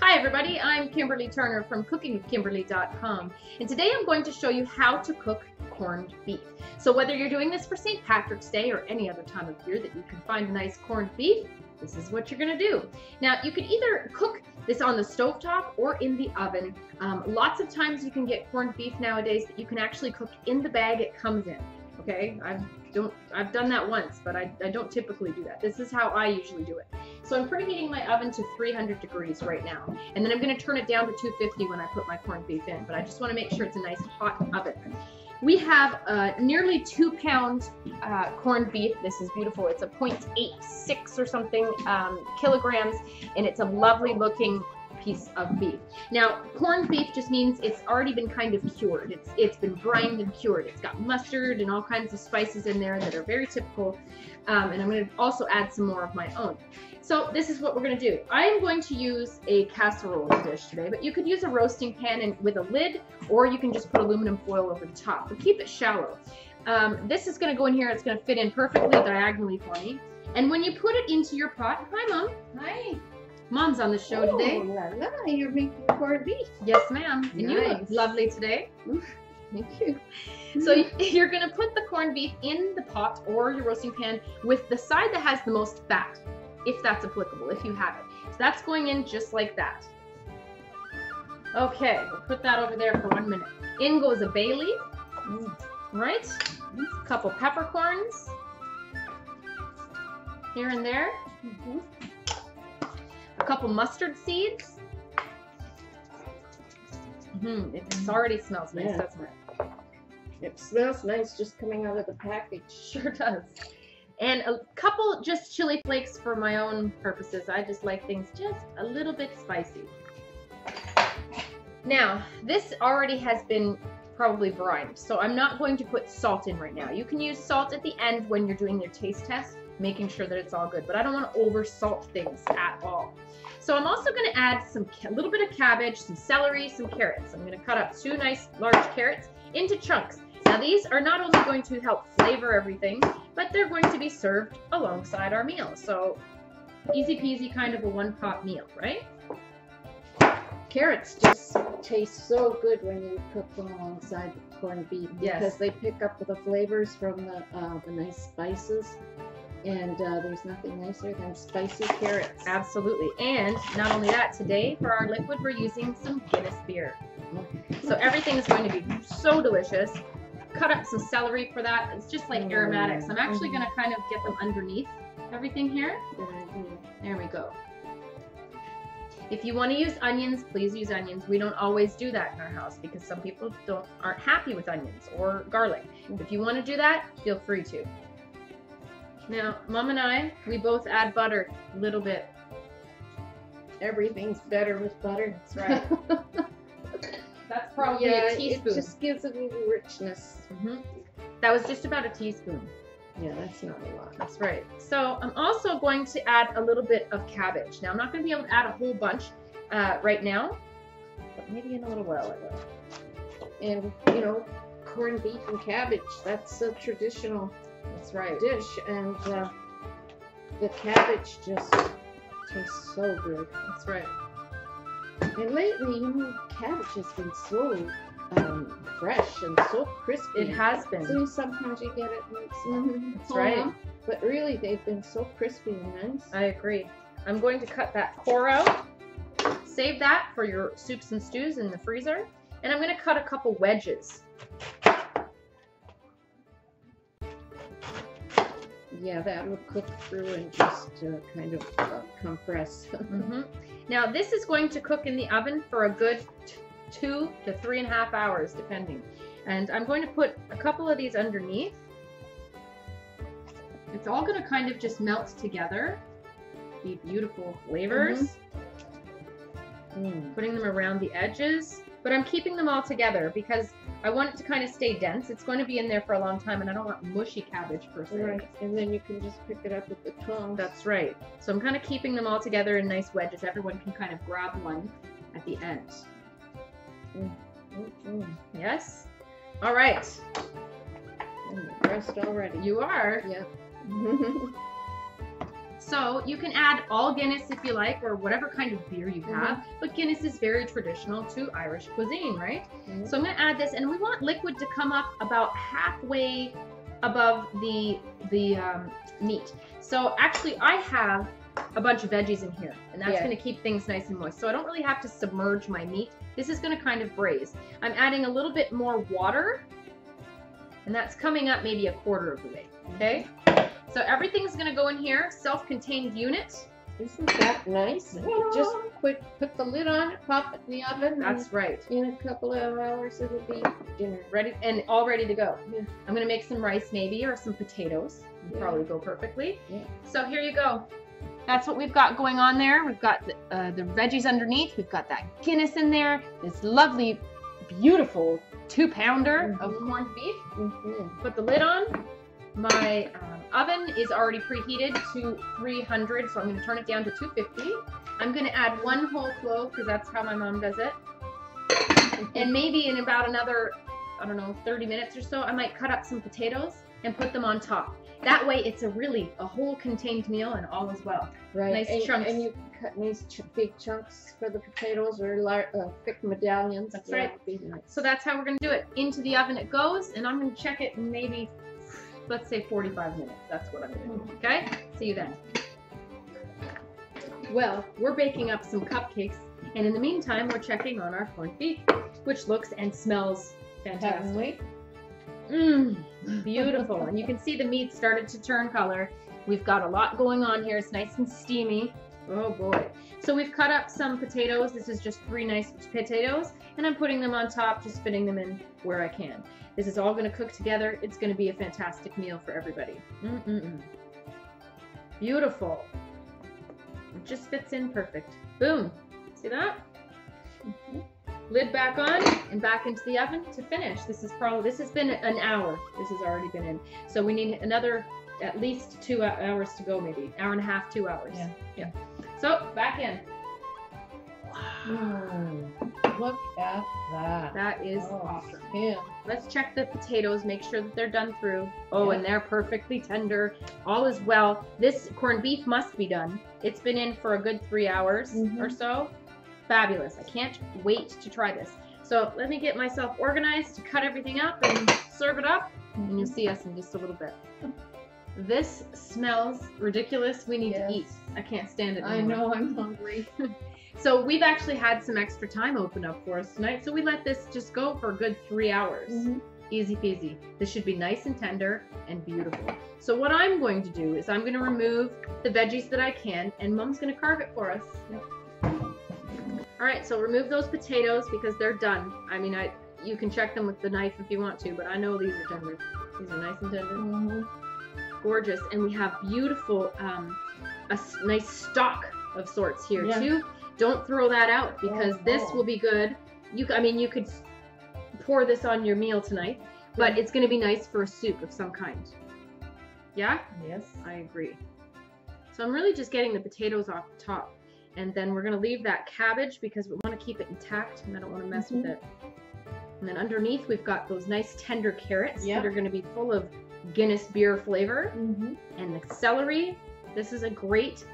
Hi everybody, I'm Kimberly Turner from cookingwithkimberly.com, and today I'm going to show you how to cook corned beef. So whether you're doing this for St. Patrick's Day or any other time of year that you can find a nice corned beef, this is what you're going to do. Now you can either cook this on the stovetop or in the oven. Lots of times you can get corned beef nowadays that you can actually cook in the bag it comes in. Okay, I've done that once, but I don't typically do that. This is how I usually do it. So I'm preheating my oven to 300 degrees right now, and then I'm going to turn it down to 250 when I put my corned beef in, but I just want to make sure it's a nice hot oven. We have nearly 2 pound corned beef. This is beautiful. It's a 0.86 or something kilograms, and it's a lovely looking piece of beef. Now, corned beef just means it's already been kind of cured. It's been brined and cured. It's got mustard and all kinds of spices in there that are very typical. And I'm going to also add some more of my own. So this is what we're going to do. I am going to use a casserole dish today, but you could use a roasting pan with a lid, or you can just put aluminum foil over the top, but keep it shallow. This is going to go in here. It's going to fit in perfectly diagonally for me. And when you put it into your pot, hi Mom. Hi. Mom's on the show today. Oh, la la, you're making corned beef. Yes, ma'am. And nice. You look lovely today. Thank you. So you're going to put the corned beef in the pot or your roasting pan with the side that has the most fat, if that's applicable, if you have it. So that's going in just like that. Okay, we'll put that over there for 1 minute. In goes a bay leaf, right? A couple peppercorns here and there. A couple mustard seeds. It already smells nice, Yeah. doesn't it? It smells nice just coming out of the package. Sure does. And a couple just chili flakes for my own purposes. I just like things just a little bit spicy. Now, this already has been probably brined, so I'm not going to put salt in right now. You can use salt at the end when you're doing your taste test, making sure that it's all good, but I don't want to over salt things at all. So I'm also going to add a little bit of cabbage, some celery, some carrots. I'm going to cut up 2 nice large carrots into chunks. Now these are not only going to help flavor everything, but they're going to be served alongside our meal. So easy peasy, kind of a one-pot meal, right? Carrots just taste so good when you cook them alongside the corned beef. Yes. Because they pick up the flavors from the nice spices. And there's nothing nicer than spicy carrots. Absolutely. And not only that, today for our liquid, we're using some Guinness beer. So everything's going to be so delicious. Cut up some celery for that. It's just like aromatics. I'm actually going to kind of get them underneath everything here. Good idea. There we go. If you want to use onions, please use onions. We don't always do that in our house because some people aren't happy with onions or garlic. If you want to do that, feel free to. Now, Mom and I, we both add butter a little bit. Everything's better with butter. That's right. That's probably a teaspoon. It just gives it a little richness. That was just about a teaspoon. Yeah, that's not a lot. That's right. So I'm also going to add a little bit of cabbage. Now I'm not going to be able to add a whole bunch right now, but maybe in a little while I will. And, you know, corned beef and cabbage, that's a traditional dish. And the cabbage just tastes so good. That's right. And lately, you know, cabbage has been so fresh and so crispy. It has been. So sometimes you get it and it's That's right. But really, they've been so crispy and nice. I agree. I'm going to cut that core out. Save that for your soups and stews in the freezer. And I'm going to cut a couple wedges. Yeah, that will cook through and just kind of compress. Now this is going to cook in the oven for a good 2 to 3.5 hours, depending. And I'm going to put a couple of these underneath. It's all going to kind of just melt together. Be beautiful flavors. Putting them around the edges. But I'm keeping them all together because I want it to kind of stay dense. It's going to be in there for a long time, and I don't want mushy cabbage per se. Right, and then you can just pick it up with the tongue. That's right. So I'm kind of keeping them all together in nice wedges. Everyone can kind of grab one at the end. Yes? All right. I'm impressed already. You are? Yeah. So you can add all Guinness if you like, or whatever kind of beer you have, but Guinness is very traditional to Irish cuisine, right? So I'm gonna add this, and we want liquid to come up about halfway above the meat. So actually I have a bunch of veggies in here, and that's gonna keep things nice and moist. So I don't really have to submerge my meat. This is gonna kind of braise. I'm adding a little bit more water, and that's coming up maybe a quarter of the way, okay? So everything's gonna go in here, self-contained unit. Isn't that nice? Just put the lid on it, pop it in the oven. That's right. In a couple of hours it'll be dinner. Ready and all ready to go. Yeah. I'm gonna make some rice maybe, or some potatoes. Probably go perfectly. Yeah. So here you go. That's what we've got going on there. We've got the veggies underneath. We've got that Guinness in there. This lovely, beautiful 2-pounder of corned beef. Put the lid on. My oven is already preheated to 300, so I'm going to turn it down to 250. I'm going to add 1 whole clove, because that's how my mom does it. And maybe in about another, I don't know, 30 minutes or so, I might cut up some potatoes and put them on top. That way it's a whole contained meal, and all is well. Right. Nice chunks. And you cut nice big chunks for the potatoes, or thick medallions. That's right. Nice. So that's how we're going to do it. Into the oven it goes, and I'm going to check it in maybe, let's say 45 minutes. That's what I'm going to do. Okay? See you then. Well, we're baking up some cupcakes, and in the meantime, we're checking on our corned beef, which looks and smells fantastic. Beautiful. And you can see the meat started to turn color. We've got a lot going on here. It's nice and steamy. Oh boy. So we've cut up some potatoes. This is just 3 nice potatoes, and I'm putting them on top, just fitting them in where I can. This is all going to cook together. It's going to be a fantastic meal for everybody. Beautiful. It just fits in perfect. Boom. See that? Lid back on and back into the oven to finish. This has been an hour. This has already been in. So we need another at least 2 hours to go, maybe. Hour and a half, 2 hours. Yeah. So back in. Look at that. That is awesome. Yeah. Let's check the potatoes, make sure that they're done through. Oh, and they're perfectly tender. All is well. This corned beef must be done. It's been in for a good 3 hours or so. Fabulous. I can't wait to try this. So let me get myself organized to cut everything up and serve it up, and you'll see us in just a little bit. This smells ridiculous. We need to eat. I can't stand it anymore. I know, I'm hungry. So we've actually had some extra time open up for us tonight, so we let this just go for a good 3 hours. Easy peasy. This should be nice and tender and beautiful. So what I'm going to do is I'm going to remove the veggies that I can, and Mom's going to carve it for us. All right, so remove those potatoes because they're done. I mean, you can check them with the knife if you want to, but I know these are tender. These are nice and tender. Gorgeous. And we have beautiful, a nice stock of sorts here too. Don't throw that out because this will be good. I mean, you could pour this on your meal tonight, but it's going to be nice for a soup of some kind. Yeah? Yes. I agree. So I'm really just getting the potatoes off the top. And then we're going to leave that cabbage because we want to keep it intact and I don't want to mess with it. And then underneath we've got those nice tender carrots that are going to be full of Guinness beer flavor. And the celery. This is a great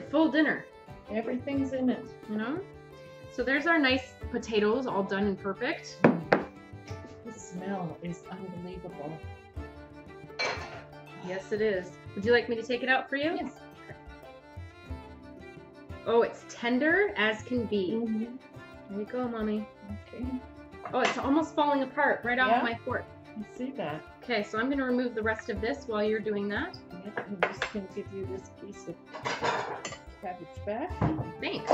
full dinner. Everything's in it. You know? So there's our nice potatoes all done and perfect. The smell is unbelievable. Yes, it is. Would you like me to take it out for you? Yes. Oh, it's tender as can be. There you go, Mommy. Okay. Oh, it's almost falling apart right off my fork. I see that. Okay, so I'm going to remove the rest of this while you're doing that. I'm just going to give you this piece of cabbage back. Thanks.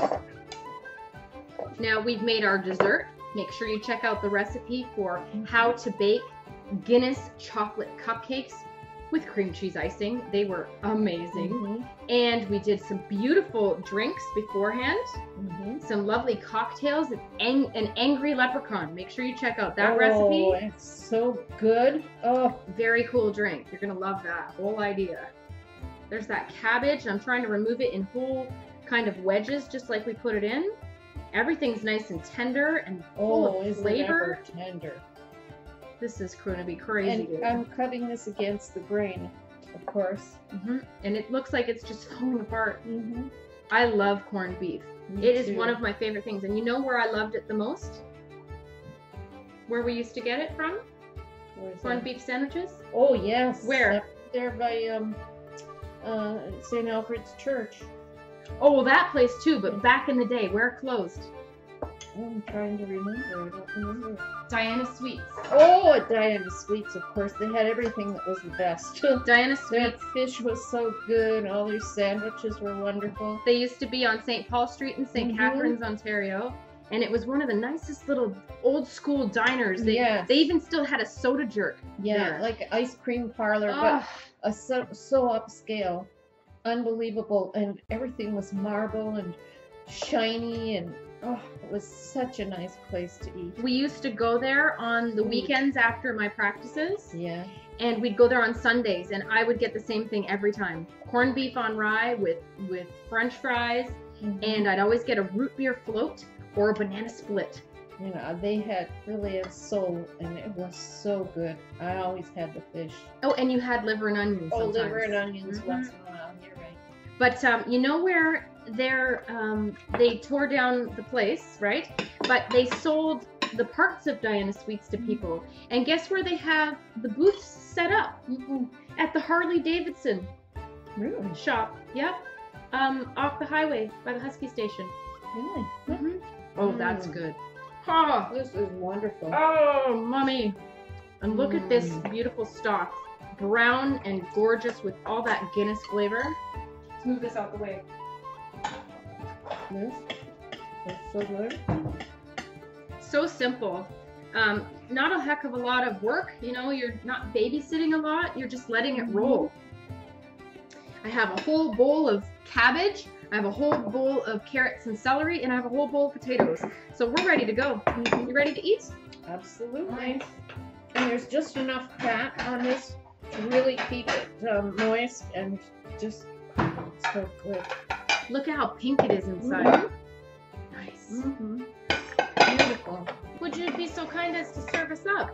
Now we've made our dessert. Make sure you check out the recipe for how to bake Guinness chocolate cupcakes with cream cheese icing. They were amazing. And we did some beautiful drinks beforehand. Some lovely cocktails and an angry leprechaun. Make sure you check out that recipe. Oh, it's so good. Oh, very cool drink. You're gonna love that whole idea. There's that cabbage. I'm trying to remove it in whole kind of wedges, just like we put it in. Everything's nice and tender and full of flavor. Tender. This is going to be crazy. And I'm cutting this against the grain. of course. And it looks like it's just falling apart. Mm-hmm. I love corned beef. Me It is too. one of my favorite things. And you know where I loved it the most? Where we used to get it from? Where's Corned that? beef sandwiches? Oh yes. Where? Up there by St. Alfred's Church. Oh, that place too, but back in the day, where it closed? Oh, I'm trying to remember. I don't remember. Diana Sweets. Oh, at Diana Sweets, of course. They had everything that was the best. Diana Their Sweets. fish was so good. All their sandwiches were wonderful. They used to be on St. Paul Street in saint Catharines, Ontario. And it was one of the nicest little old school diners. Yes. They even still had a soda jerk. Yeah, there. like an ice cream parlor, Oh, but so upscale. Unbelievable. And everything was marble and shiny, and it was such a nice place to eat. we used to go there on the weekends after my practices. Yeah. And we'd go there on Sundays, and I would get the same thing every time. Corned beef on rye with French fries, and I'd always get a root beer float or a banana split. You know, they had really a soul, and it was so good. I always had the fish. Oh, and you had liver and onions sometimes. Liver and onions once in a while. You're right. But you know where they tore down the place, right? But they sold the parts of Diana Sweets to people. And guess where they have the booths set up? At the Harley Davidson Really? shop. Yep. Off the highway by the Husky station. Really? Oh, that's good. Oh, This is wonderful. oh, mommy. And look at this beautiful stock. Brown and gorgeous with all that Guinness flavor. Let's move this out the way. This is so good. So simple. Not a heck of a lot of work. You know, you're not babysitting a lot. You're just letting it roll. I have a whole bowl of cabbage. I have a whole bowl of carrots and celery, and I have a whole bowl of potatoes. So we're ready to go. You ready to eat? Absolutely. And there's just enough fat on this to really keep it moist and just so good. Look at how pink it is inside. Nice. Beautiful. Would you be so kind as to serve us up?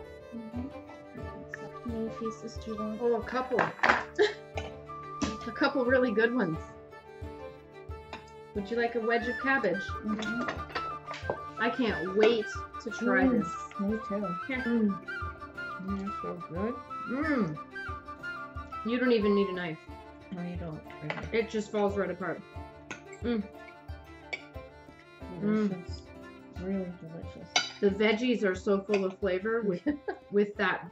How many pieces do you want? Oh, a couple. A couple really good ones. Would you like a wedge of cabbage? I can't wait to try this. Me too. Here. They're so good. You don't even need a knife. No, you don't. It just falls right apart. Delicious. Really delicious. The veggies are so full of flavor with that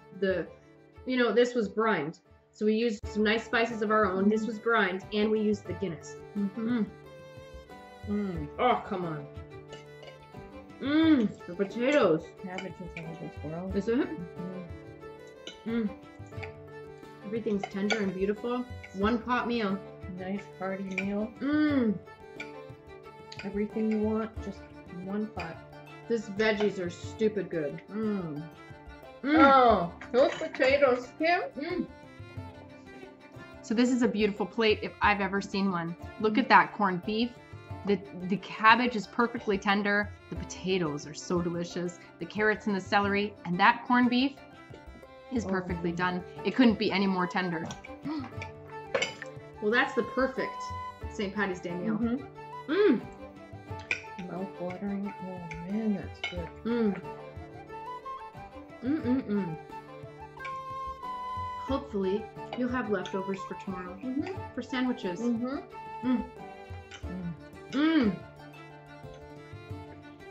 you know, this was brined. So we used some nice spices of our own. This was brined, and we used the Guinness. Oh, come on. The potatoes. Cabbage is all this world. Is it? Everything's tender and beautiful. One pot meal. Nice hearty meal. Everything you want, just in one pot. This veggies are stupid good. Oh, those potatoes, Kim. So this is a beautiful plate if I've ever seen one. Look at that corned beef. The cabbage is perfectly tender. The potatoes are so delicious. The carrots and the celery, and that corned beef is perfectly done. It couldn't be any more tender. Well, that's the perfect St. Patty's Day meal. Mouth watering. Oh man, that's good. Hopefully, you'll have leftovers for tomorrow for sandwiches.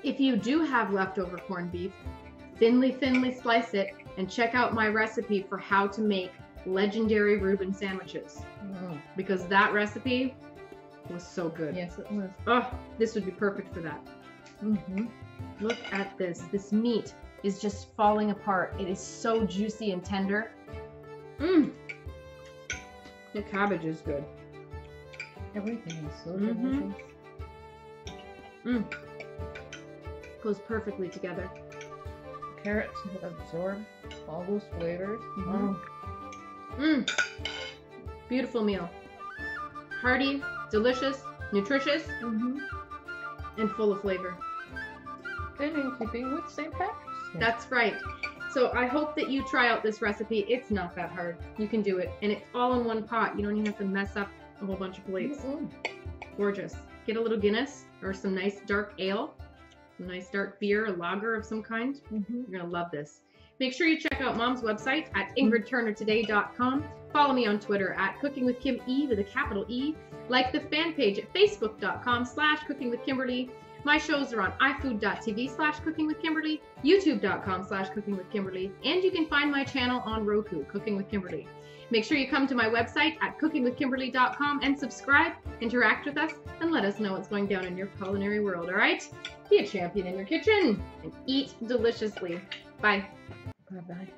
If you do have leftover corned beef, thinly slice it and check out my recipe for how to make legendary Reuben sandwiches. Because that recipe was so good. Yes, it was. Oh, this would be perfect for that. Look at this. This meat is just falling apart. It is so juicy and tender. The cabbage is good. Everything is so delicious. Goes perfectly together. Carrots have absorbed all those flavors. Beautiful meal. Hearty, delicious, nutritious, and full of flavor. And in keeping with St. Patrick's Day. That's right. So I hope that you try out this recipe. It's not that hard. You can do it. And it's all in one pot. You don't even have to mess up a whole bunch of plates. Gorgeous. Get a little Guinness or some nice dark ale, some nice dark beer, a lager of some kind. You're going to love this. Make sure you check out Mom's website at ingridturnertoday.com. Follow me on Twitter at cookingwithkime with a capital E. Like the fan page at facebook.com/cookingwithkimberly. My shows are on ifood.tv/cookingwithkimberly, youtube.com/cookingwithkimberly, and you can find my channel on Roku, Cooking with Kimberly. Make sure you come to my website at cookingwithkimberly.com and subscribe, interact with us, and let us know what's going down in your culinary world, all right? Be a champion in your kitchen and eat deliciously. Bye. Bye-bye.